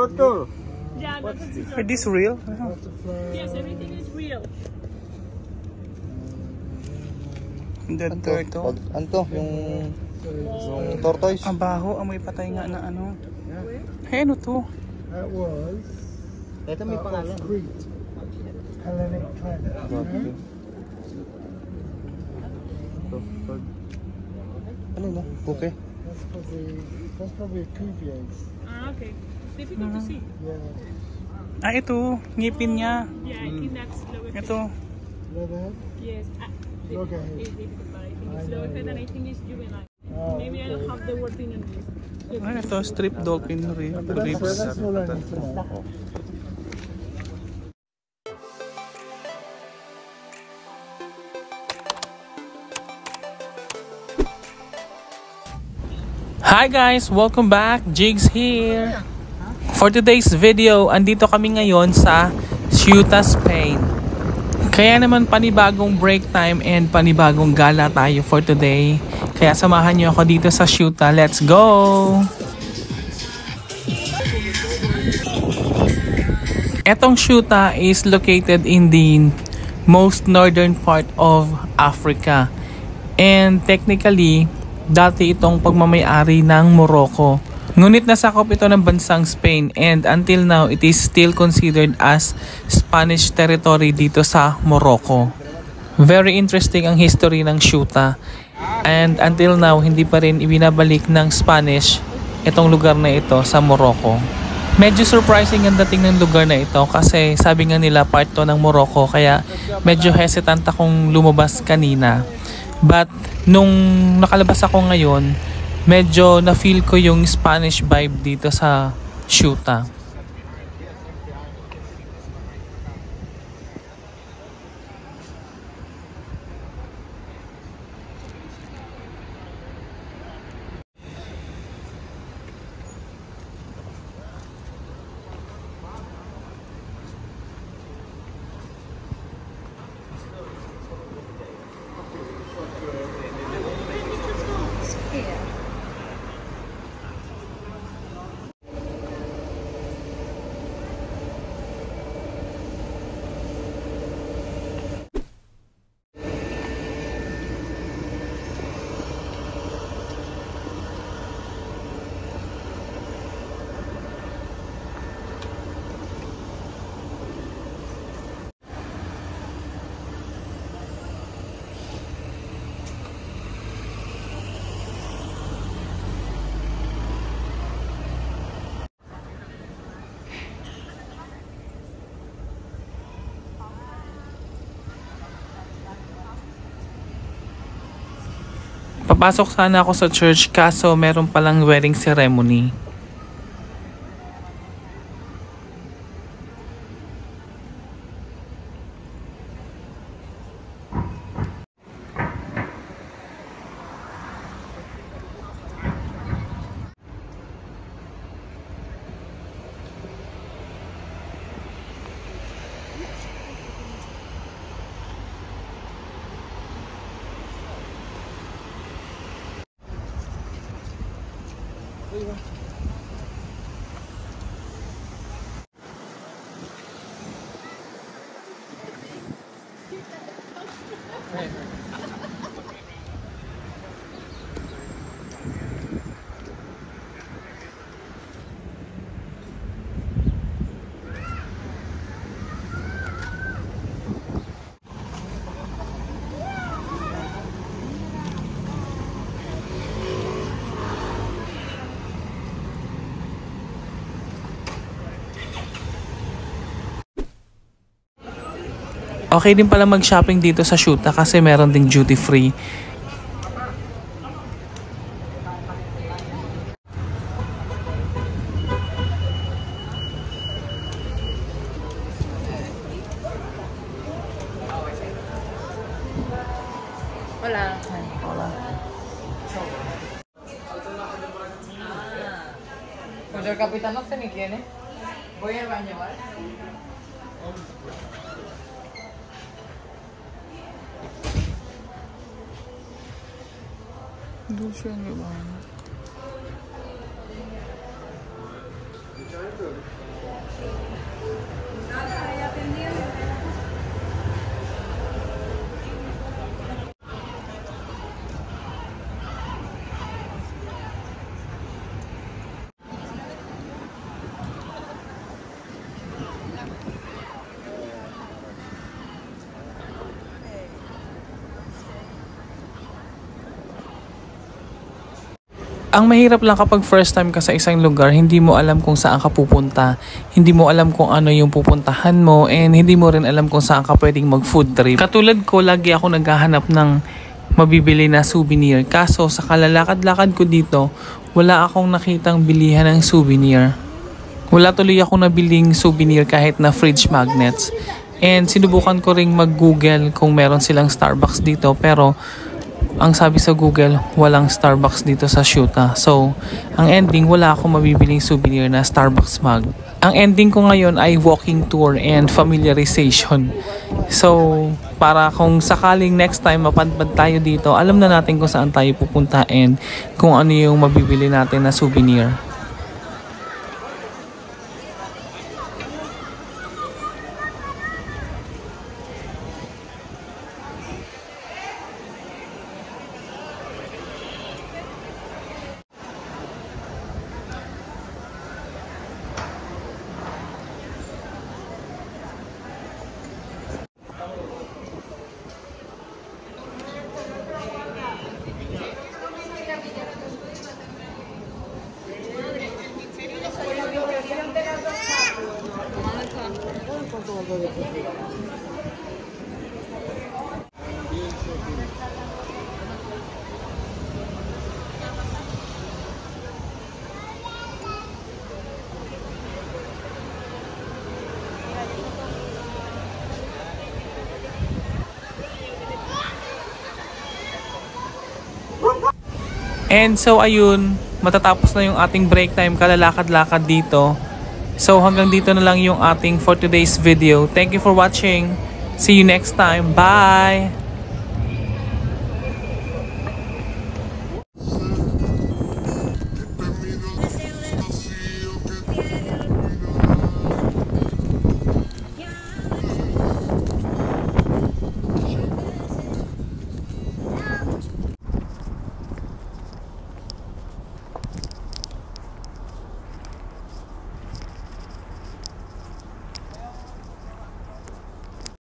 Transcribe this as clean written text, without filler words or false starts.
Toto. Yeah, that's Is this real? yes, everything is real. The turtle. Anto, yung tortoise. Ang baho, amoy patay nga na ano. Hey, ano to? That was Ito may pangalan. Crete. Hellenic planet. Ano na? Okay. That's probably a Cuvier's. Ah, okay. Difficult to see. Yeah. Ah, ito. Ngipin niya. Yeah, I think that's lower. Ito. Leatherhead? Yes. Loggerhead. It's difficult, but I think it's lower and I think it's juvenile. Maybe I don't have the word in English. Ah, ito. Strip dolphin ribs. That's all I need to know. Hi guys! Welcome back! Jigs here! For today's video, andito kami ngayon sa Ceuta, Spain. Kaya naman panibagong break time and panibagong gala tayo for today. Kaya samahan niyo ako dito sa Ceuta. Let's go! Etong Ceuta is located in the most northern part of Africa. And technically, dati itong pagmamay-ari ng Morocco. Ngunit nasakop ito ng bansang Spain and until now it is still considered as Spanish territory dito sa Morocco. Very interesting ang history ng Ceuta and until now hindi pa rin ibinabalik ng Spanish itong lugar na ito sa Morocco. Medyo surprising ang dating ng lugar na ito kasi sabi nga nila part to ng Morocco kaya medyo hesitant akong lumabas kanina. But nung nakalabas ako ngayon, medyo na-feel ko yung Spanish vibe dito sa Ceuta. Papasok sana ako sa church kaso meron palang wedding ceremony. Okay din pala mag-shopping dito sa Ceuta kasi meron ding duty free. Hola. Hola. Pues el capitán no sé ni quién es. Voy al baño, ¿vale? Dulce ang iba. Ang mahirap lang kapag first time ka sa isang lugar, hindi mo alam kung saan ka pupunta. Hindi mo alam kung ano yung pupuntahan mo and hindi mo rin alam kung saan ka pwedeng mag-food trip. Katulad ko, lagi ako naghahanap ng mabibili na souvenir. Kaso sa kalalakad-lakad ko dito, wala akong nakitang bilihan ng souvenir. Wala tuloy akong nabiling souvenir kahit na fridge magnets. And sinubukan ko ring mag-google kung meron silang Starbucks dito, pero ang sabi sa Google, walang Starbucks dito sa Ceuta. So, ang ending, wala akong mabibiling souvenir na Starbucks mug. Ang ending ko ngayon ay walking tour and familiarization. So, para kung sakaling next time mapadpad tayo dito, alam na natin kung saan tayo pupunta and kung ano yung mabibili natin na souvenir. And so ayun, matatapos na yung ating break time, kalalakad-lakad dito. So hanggang dito na lang yung ating for today's video. Thank you for watching. See you next time. Bye!